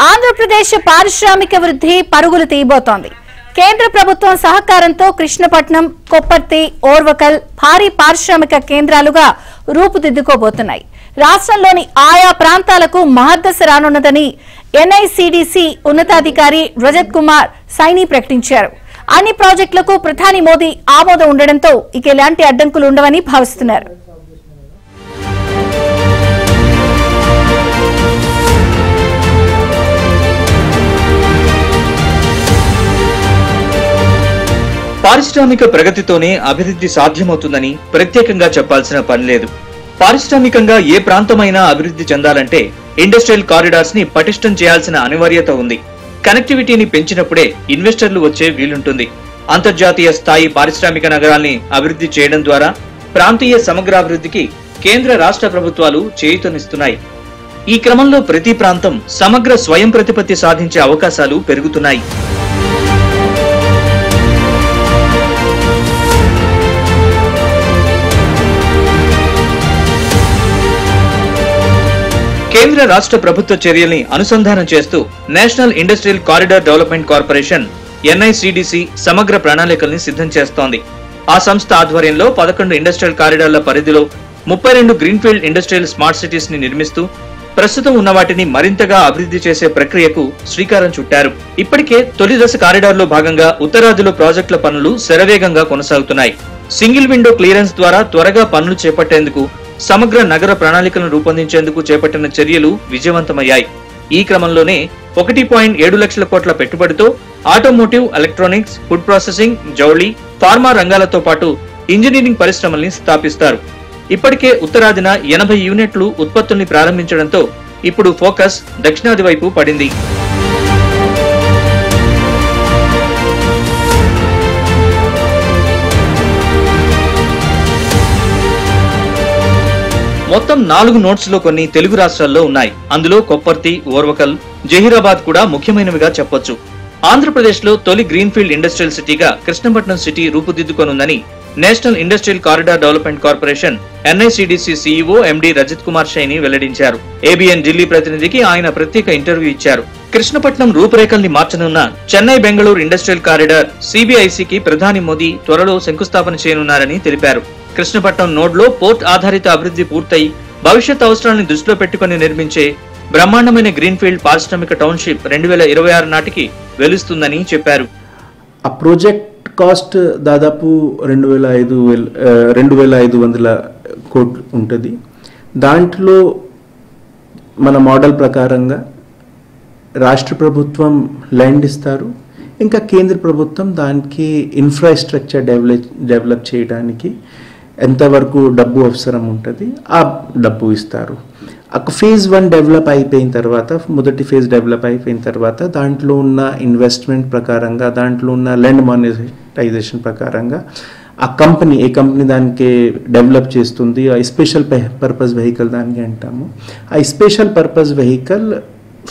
ఆంధ్రప్రదేశ్ పారిశ్రామిక వృద్ధి పరుగులు తీయబోతోంది. కేంద్ర ప్రభుత్వం సహకారంతో కృష్ణపట్నం, కొప్పర్తి, ఓర్వకల్ భారీ పారిశ్రామిక కేంద్రాలుగా రూపుదిద్దుకోబోతున్నాయి. రాష్ట్రంలోని ఆయా ప్రాంతాలకు మహద్దశ రానున్నదని ఎన్ఐసిడిసి ఉన్నతాధికారి రజత్ కుమార్ సైని ప్రకటించారు. అన్ని ప్రాజెక్టులకు ప్రధాని మోదీ ఆమోదం ఉండడంతో ఇక ఎలాంటి అడ్డంకులు ఉండవని భావిస్తున్నారు. పారిశ్రామిక ప్రగతితోనే అభివృద్ధి సాధ్యమవుతుందని ప్రత్యేకంగా చెప్పాల్సిన పని లేదు. పారిశ్రామికంగా ఏ ప్రాంతమైనా అభివృద్ధి చెందాలంటే ఇండస్ట్రియల్ కారిడార్స్ ని పటిష్టం చేయాల్సిన అనివార్యత ఉంది. కనెక్టివిటీని పెంచినప్పుడే ఇన్వెస్టర్లు వచ్చే వీలుంటుంది. అంతర్జాతీయ స్థాయి పారిశ్రామిక నగరాల్ని అభివృద్ధి చేయడం ద్వారా ప్రాంతీయ సమగ్రాభివృద్ధికి కేంద్ర రాష్ట్ర ప్రభుత్వాలు చేయూతనిస్తున్నాయి. ఈ క్రమంలో ప్రతి ప్రాంతం సమగ్ర స్వయం ప్రతిపత్తి సాధించే అవకాశాలు పెరుగుతున్నాయి. కేంద్ర రాష్ట్ర ప్రభుత్వ చర్యల్ని అనుసంధానం చేస్తూ national industrial corridor development corporation NICDC సమగ్ర ప్రణాళికల్ని సిద్ధం చేస్తోంది. ఆ సంస్థ ఆధ్వర్యంలో 11 ఇండస్ట్రియల్ కారిడార్ల పరిధిలో 32 గ్రీన్ఫీల్డ్ ఇండస్ట్రియల్ స్మార్ట్ సిటీస్ ని నిర్మిస్తూ ప్రస్తుతం ఉన్న వాటిని మరింతగా అభివృద్ధి చేసే ప్రక్రియకు శ్రీకారం చుట్టారు. ఇప్పటికే తొలి దశ కారిడార్ లో భాగంగా ఉత్తరాదిలో ప్రాజెక్టుల పనులు శరవేగంగా కొనసాగుతున్నాయి. సింగిల్ విండో క్లియరెన్స్ ద్వారా త్వరగా పనులు చేపట్టేందుకు సమగ్ర నగర ప్రణాళికలను రూపొందించేందుకు చేపట్టిన చర్యలు విజయవంతమయ్యాయి. ఈ క్రమంలోనే 1.7 లక్షల కోట్ల పెట్టుబడితో ఆటోమోటివ్, ఎలక్ట్రానిక్స్, ఫుడ్ ప్రాసెసింగ్, జౌళి, ఫార్మా రంగాలతో పాటు ఇంజనీరింగ్ పరిశ్రమల్ని స్థాపిస్తారు. ఇప్పటికే ఉత్తరాదిన 80 యూనిట్లు ఉత్పత్తుల్ని ప్రారంభించడంతో ఇప్పుడు ఫోకస్ దక్షిణాది వైపు పడింది. మొత్తం 4 నోట్స్ లో కొన్ని తెలుగు రాష్ట్రాల్లో ఉన్నాయి. అందులో కొప్పర్తి, ఓర్వకల్, జహీరాబాద్ కూడా ముఖ్యమైనవిగా చెప్పొచ్చు. ఆంధ్రప్రదేశ్ లో తొలి గ్రీన్ఫీల్డ్ ఇండస్ట్రియల్ సిటీగా కృష్ణపట్నం సిటీ రూపుదిద్దుకోనుందని national industrial corridor development corporation NICDC CEO MD Rajat Kumar Saini వెల్లడించారు. ఏబిఎన్ ఢిల్లీ ప్రతినిధికి ఆయన ప్రత్యేక ఇంటర్వ్యూ ఇచ్చారు. కృష్ణపట్నం రూపురేఖల్ని మార్చనున్న చెన్నై బెంగళూరు ఇండస్ట్రియల్ కారిడార్ సిబిఐసికి ప్రధాని మోదీ త్వరలో శంకుస్థాపన చేయనున్నారని తెలిపారు. కృష్ణపట్నం నోడ్ లో పోర్ట్ ఆధారిత అభివృద్ధి పూర్తయి భవిష్యత్ అవసరాలను దృష్టిలో పెట్టుకుని నిర్మించే బ్రహ్మాండమైన గ్రీన్ఫీల్డ్ పారిశ్రామిక టౌన్షిప్ 2026 నాటికి వెలుస్తుందని చెప్పారు. ఆ ప్రాజెక్ట్ కాస్ట్ దాదాపు 2,500 కోట్లు ఉంటుంది. దాంట్లో మన మోడల్ ప్రకారంగా రాష్ట్ర ప్రభుత్వం ల్యాండ్ ఇస్తారు, ఇంకా కేంద్ర ప్రభుత్వం దానికి ఇన్ఫ్రాస్ట్రక్చర్ డెవలప్ చేయడానికి ఎంతవరకు డబ్బు అవసరం ఉంటుంది ఆ డబ్బు ఇస్తారు. ఫేజ్ 1 డెవలప్ అయిపోయిన తర్వాత, మొదటి ఫేజ్ డెవలప్ అయిపోయిన తర్వాత దాంట్లో ఉన్న ఇన్వెస్ట్మెంట్ ప్రకారంగా, దాంట్లో ఉన్న ల్యాండ్ మానిటైజేషన్ ప్రకారంగా ఆ కంపెనీ, ఏ కంపెనీ దానికి డెవలప్ చేస్తుంది, ఆ స్పెషల్ పర్పస్ వెహికల్ దానికి అంటాము, ఆ special purpose vehicle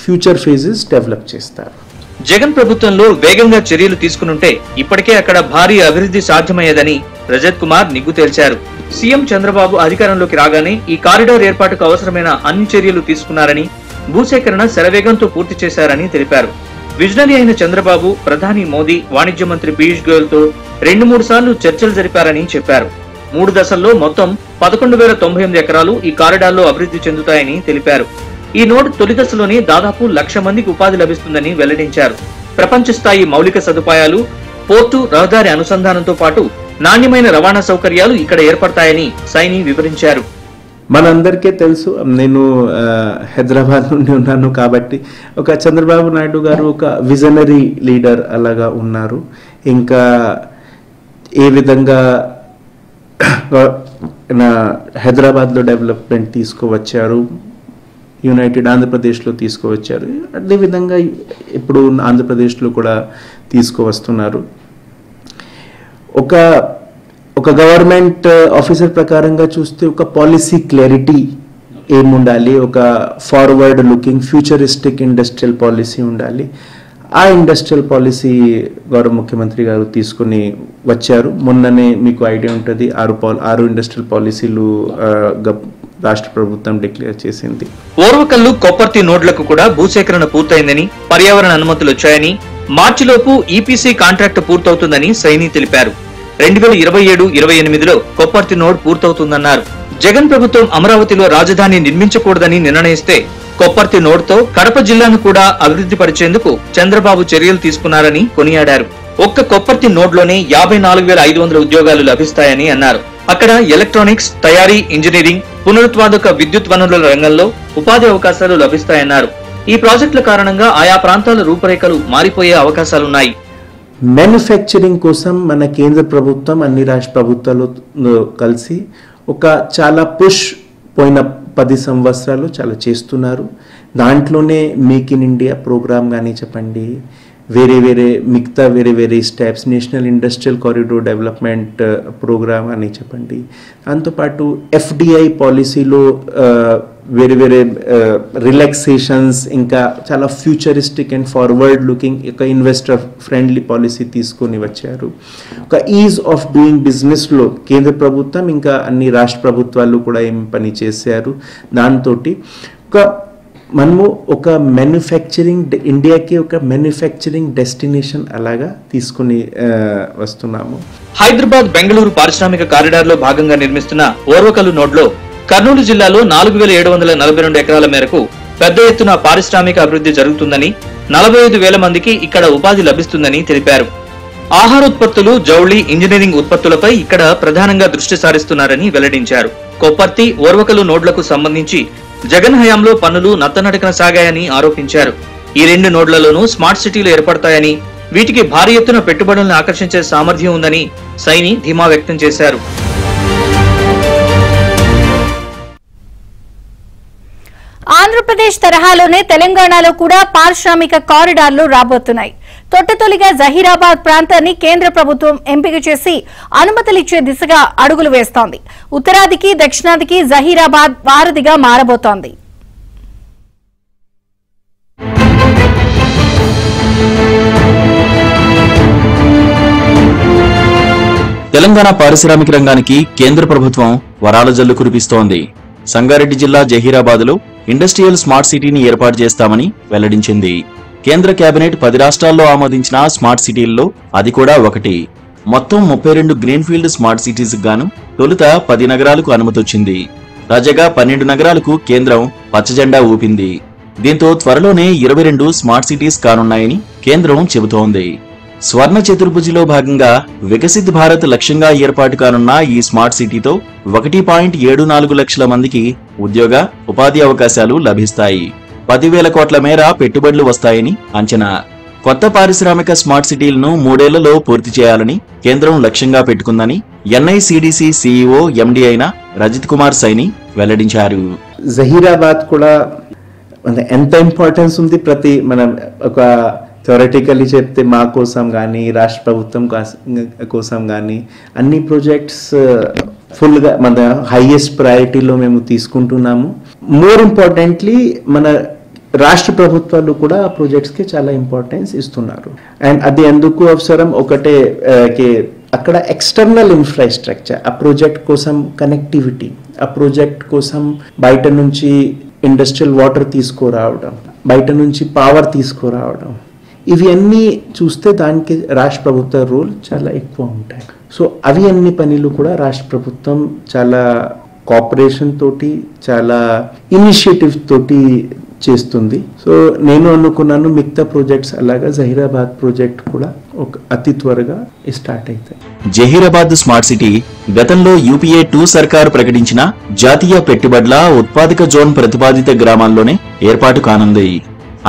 future phases develop చేస్తారు. జగన్ ప్రభుత్వంలో వేగంగా చర్యలు తీసుకునుంటే ఇప్పటికే అక్కడ భారీ అభివృద్ధి సాధ్యమయ్యేదని రజత్ కుమార్ నిగ్గు తేల్చారు. సీఎం చంద్రబాబు అధికారంలోకి రాగానే ఈ కారిడార్ ఏర్పాటుకు అవసరమైన అన్ని చర్యలు తీసుకున్నారని, భూసేకరణ శరవేగంతో పూర్తి చేశారని తెలిపారు. విజనరీ అయిన చంద్రబాబు ప్రధాని మోదీ, వాణిజ్య మంత్రి పీయూష్ గోయల్ తో 2-3 సార్లు చర్చలు జరిపారని చెప్పారు. 3 దశల్లో మొత్తం 11,098 ఎకరాలు ఈ కారిడార్ లో అభివృద్ధి చెందుతాయని తెలిపారు. ఈ నోడ్ తొలి దశలోనే దాదాపు 1,00,000 మందికి ఉపాధి లభిస్తుందని వెల్లడించారు. ప్రపంచ స్థాయి మౌలిక సదుపాయాలు, పోర్టు, రహదారి అనుసంధానంతో పాటు నాణ్యమైన రవాణా సౌకర్యాలు ఇక్కడ ఏర్పడతాయని సైని వివరించారు. మనందరికీ తెలుసు, నేను హైదరాబాద్ నుండి ఉన్నాను కాబట్టి ఒక చంద్రబాబు నాయుడు గారు ఒక విజనరీ లీడర్ అలాగా ఉన్నారు. ఇంకా ఏ విధంగా హైదరాబాద్లో డెవలప్మెంట్ తీసుకువచ్చారు, యునైటెడ్ ఆంధ్రప్రదేశ్లో తీసుకువచ్చారు, అదేవిధంగా ఇప్పుడు ఆంధ్రప్రదేశ్లో కూడా తీసుకువస్తున్నారు. ఒక గవర్నమెంట్ ఆఫీసర్ ప్రకారంగా చూస్తే ఒక పాలసీ క్లారిటీ ఏముండాలి, ఒక forward looking futuristic industrial policy ఉండాలి. ఆ ఇండస్ట్రియల్ పాలసీ గౌరవ ముఖ్యమంత్రి గారు తీసుకుని వచ్చారు. మొన్ననే మీకు ఐడియా ఉంటుంది, 6 ఇండస్ట్రియల్ పాలసీలు రాష్ట్ర ప్రభుత్వం డిక్లేర్ చేసింది. ఓర్వకల్లు కొప్పర్తి నోడ్లకు కూడా భూసేకరణ పూర్తయిందని, పర్యావరణ అనుమతులు వచ్చాయని, మార్చిలోపు ఈపీసీ కాంట్రాక్టు పూర్తవుతుందని సైని తెలిపారు. 2027-28లో కొప్పర్తి నోడ్ పూర్తవుతుందన్నారు. జగన్ ప్రభుత్వం అమరావతిలో రాజధాని నిర్మించకూడదని నిర్ణయిస్తే కొప్పర్తి నోడ్తో కడప జిల్లాను కూడా అభివృద్ధి పరిచేందుకు చంద్రబాబు చర్యలు తీసుకున్నారని కొనియాడారు. ఒక్క కొప్పర్తి నోడ్లోనే 54,500 ఉద్యోగాలు లభిస్తాయని అన్నారు. అక్కడ ఎలక్ట్రానిక్స్, తయారీ, ఇంజనీరింగ్, పునరుత్పాదక విద్యుత్ వనరుల రంగంలో ఉపాధి అవకాశాలు లభిస్తాయన్నారు. ఈ ప్రాజెక్టుల కారణంగా ఆయా ప్రాంతాల రూపురేఖలు మారిపోయే అవకాశాలున్నాయి. మ్యానుఫ్యాక్చరింగ్ కోసం మన కేంద్ర ప్రభుత్వం అన్ని రాష్ట్ర ప్రభుత్వాలు కలిసి ఒక చాలా పుష్ పోయిన 10 సంవత్సరాలు చాలా చేస్తున్నారు. దాంట్లోనే మేక్ ఇన్ ఇండియా ప్రోగ్రామ్ కానీ చెప్పండి, మిగతా వేరే steps, national industrial corridor development programme అని చెప్పండి. దాంతోపాటు ఎఫ్డిఐ పాలసీలో వేరే రిలాక్సేషన్స్, ఇంకా చాలా ఫ్యూచరిస్టిక్ అండ్ ఫార్వర్డ్ లుకింగ్ ఒక ఇన్వెస్టర్ ఫ్రెండ్లీ పాలసీ తీసుకొని వచ్చారు. ఒక ఈజ్ ఆఫ్ డూయింగ్ బిజినెస్లో కేంద్ర ప్రభుత్వం ఇంకా అన్ని రాష్ట్ర ప్రభుత్వాలు కూడా ఏం పని చేశారు. దాంతో మనము ఒక ఇండియాకి ఒక మ్యానుఫ్యాక్చరింగ్ డెస్టినేషన్ అలాగా తీసుకుని వస్తున్నాము. హైదరాబాద్ బెంగళూరు పారిశ్రామిక కారిడార్ లో భాగంగా నిర్మిస్తున్న ఓర్వకల్లు నోడ్లో కర్నూలు జిల్లాలో 4,742 ఎకరాల మేరకు పెద్ద ఎత్తున పారిశ్రామిక అభివృద్ధి జరుగుతుందని, 45,000 మందికి ఇక్కడ ఉపాధి లభిస్తుందని తెలిపారు. ఆహారోత్పత్తులు, జౌళి, ఇంజనీరింగ్ ఉత్పత్తులపై ఇక్కడ ప్రధానంగా దృష్టి సారిస్తున్నారని వెల్లడించారు. కొప్పర్తి, ఓర్వకల్లు నోడ్లకు సంబంధించి జగన్ హయాంలో పనులు నత్తనడకన సాగాయని ఆరోపించారు. ఈ 2 నోడ్లలోనూ స్మార్ట్ సిటీలు ఏర్పడతాయని, వీటికి భారీ ఎత్తున పెట్టుబడులను ఆకర్షించే సామర్థ్యం ఉందని సైని ధీమా వ్యక్తం చేశారు. ఆంధ్రప్రదేశ్ తరహాలోనే తెలంగాణలో కూడా పారిశ్రామిక కారిడార్లు రాబోతున్నాయి. తొట్టతొలిగా జహీరాబాద్ ప్రాంతాన్ని కేంద్ర ప్రభుత్వం ఎంపిక చేసి అనుమతులిచ్చే దిశగా అడుగులు వేస్తోంది. ఉత్తరాదికి, దక్షిణాదికి జహీరాబాద్ వారధిగా మారబోతోంది. తెలంగాణ పారిశ్రామిక రంగానికి కేంద్ర ప్రభుత్వం వరాల జల్లు కురిపిస్తోంది. సంగారెడ్డి జిల్లా జహీరాబాద్లో ఇండస్ట్రియల్ స్మార్ట్ సిటీని ఏర్పాటు చేస్తామని వెల్లడించింది. కేంద్ర కేబినెట్ 10 రాష్ట్రాల్లో ఆమోదించిన స్మార్ట్ సిటీల్లో అది కూడా ఒకటి. మొత్తం 32 గ్రీన్ఫీల్డ్ స్మార్ట్ సిటీస్ గాను తొలుత 10 నగరాలకు అనుమతొచ్చింది. తాజాగా 12 నగరాలకు కేంద్రం పచ్చజెండా ఊపింది. దీంతో త్వరలోనే 22 స్మార్ట్ సిటీస్ కానున్నాయని కేంద్రం చెబుతోంది. స్వర్ణ చతుర్భుజిలో భాగంగా వికసిత్ భారత్ లక్ష్యంగా ఏర్పాటు కానున్న ఈ స్మార్ట్ సిటీతో 1.74 లక్షల మందికి ఉద్యోగ, ఉపాధి అవకాశాలు లభిస్తాయి. 10,000 కోట్ల మేర పెట్టుబడులు వస్తాయని అంచనా. కొత్త పారిశ్రామిక స్మార్ట్ సిటీలను 3 ఏళ్లలో పూర్తి చేయాలని కేంద్రం లక్ష్యంగా పెట్టుకుందని ఎన్ఐసిడిసి సిఇఓ ఎండి అయిన రజిత్ కుమార్ సైని వెల్లడించారు. జహీరాబాద్ కూడా ఎంత ఇంపార్టెన్స్ ఉంది, ప్రతి మనం ఒక థియరటికల్లీ చెప్తే మా కోసం కానీ రాష్ట్ర ప్రభుత్వం కోసం కానీ అన్ని ప్రాజెక్ట్స్ ఫుల్గా మన హైయెస్ట్ ప్రయారిటీలో మేము తీసుకుంటున్నాము. మోర్ ఇంపార్టెంట్లీ మన రాష్ట్ర ప్రభుత్వాలు కూడా ఆ ప్రాజెక్ట్స్కి చాలా ఇంపార్టెన్స్ ఇస్తున్నారు. అండ్ అది ఎందుకు అవసరం, ఒకటే అక్కడ ఎక్స్టర్నల్ ఇన్ఫ్రాస్ట్రక్చర్, ఆ ప్రాజెక్ట్ కోసం కనెక్టివిటీ, ఆ ప్రాజెక్ట్ కోసం బయట నుంచి ఇండస్ట్రియల్ వాటర్ తీసుకురావడం, బయట నుంచి పవర్ తీసుకురావడం, ఇవి అన్నీ చూస్తే దానికి రాష్ట్ర ప్రభుత్వ రోల్ చాలా ఎక్కువ ఉంటాయి. సో అవి అన్ని పనులు కూడా రాష్ట్ర ప్రభుత్వం చాలా కోఆపరేషన్ తోటి, చాలా ఇనిషియేటివ్ తోటి చేస్తుంది. సో నేను అనుకున్నాను మిగతా ప్రాజెక్ట్స్ అలాగా జహీరాబాద్ ప్రాజెక్ట్ కూడా అతి త్వరగా స్టార్ట్ అవుతాయి. జహీరాబాద్ స్మార్ట్ సిటీ గతంలో యూపీఏ 2 సర్కారు ప్రకటించిన జాతీయ పెట్టుబడుల ఉత్పాదక జోన్ ప్రతిపాదిత గ్రామాల్లోనే ఏర్పాటు కానుంది.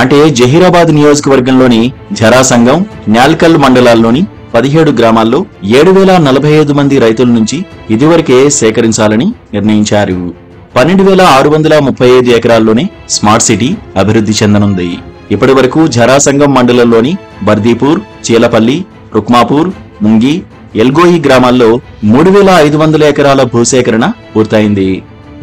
అంటే జహీరాబాద్ నియోజకవర్గంలోని ఝరాసంగం, న్యాల్కల్ మండలాల్లోని 17 గ్రామాల్లో 7,045 మంది రైతుల నుంచి ఇదివరకే సేకరించాలని నిర్ణయించారు. 12,635 ఎకరాల్లోనే స్మార్ట్ సిటీ అభివృద్ధి చెందనుంది. ఇప్పటి వరకు ఝరాసంగం మండలంలోని బర్దీపూర్, చీలపల్లి, రుక్మాపూర్, ముంగి, ఎల్గోయి గ్రామాల్లో 3,500 ఎకరాల భూసేకరణ పూర్తయింది.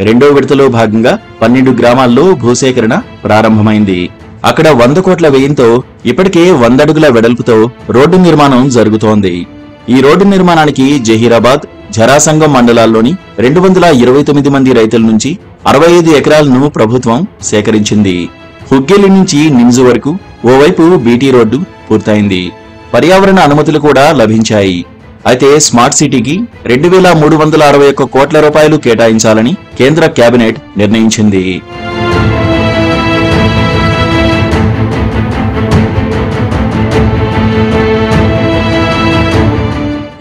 రెండో విడతలో భాగంగా 12 గ్రామాల్లో భూసేకరణ ప్రారంభమైంది. అక్కడ 100 కోట్ల వ్యయంతో ఇప్పటికే 100 అడుగుల వెడల్పుతో రోడ్డు నిర్మాణం జరుగుతోంది. ఈ రోడ్డు నిర్మాణానికి జహీరాబాద్, జరాసంగం మండలాల్లోని 229 మంది రైతుల నుంచి 65 ఎకరాలను ప్రభుత్వం సేకరించింది. హుగ్గెలి నుంచి నిమ్స్ వరకు ఓవైపు బీటీ రోడ్డు పూర్తయింది. పర్యావరణ అనుమతులు కూడా లభించాయి. అయితే స్మార్ట్ సిటీకి 2361 కోట్ల రూపాయలు కేటాయించాలని కేంద్ర కేబినెట్ నిర్ణయించింది.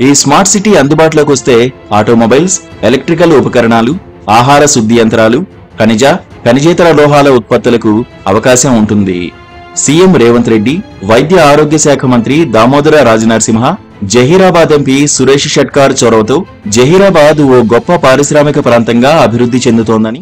ఈ స్మార్ట్ సిటీ అందుబాటులోకి వస్తే ఆటోమొబైల్స్, ఎలక్ట్రికల్ ఉపకరణాలు, ఆహార శుద్ధి యంత్రాలు, ఖనిజేతర లోహాల ఉత్పత్తులకు అవకాశం ఉంటుంది. సీఎం రేవంత్ రెడ్డి, వైద్య ఆరోగ్య శాఖ మంత్రి దామోదర రాజనరసింహ, జహీరాబాద్ ఎంపీ సురేష్ షెట్కార్ చొరవతో జహీరాబాద్ ఓ గొప్ప పారిశ్రామిక ప్రాంతంగా అభివృద్ధి చెందుతోందని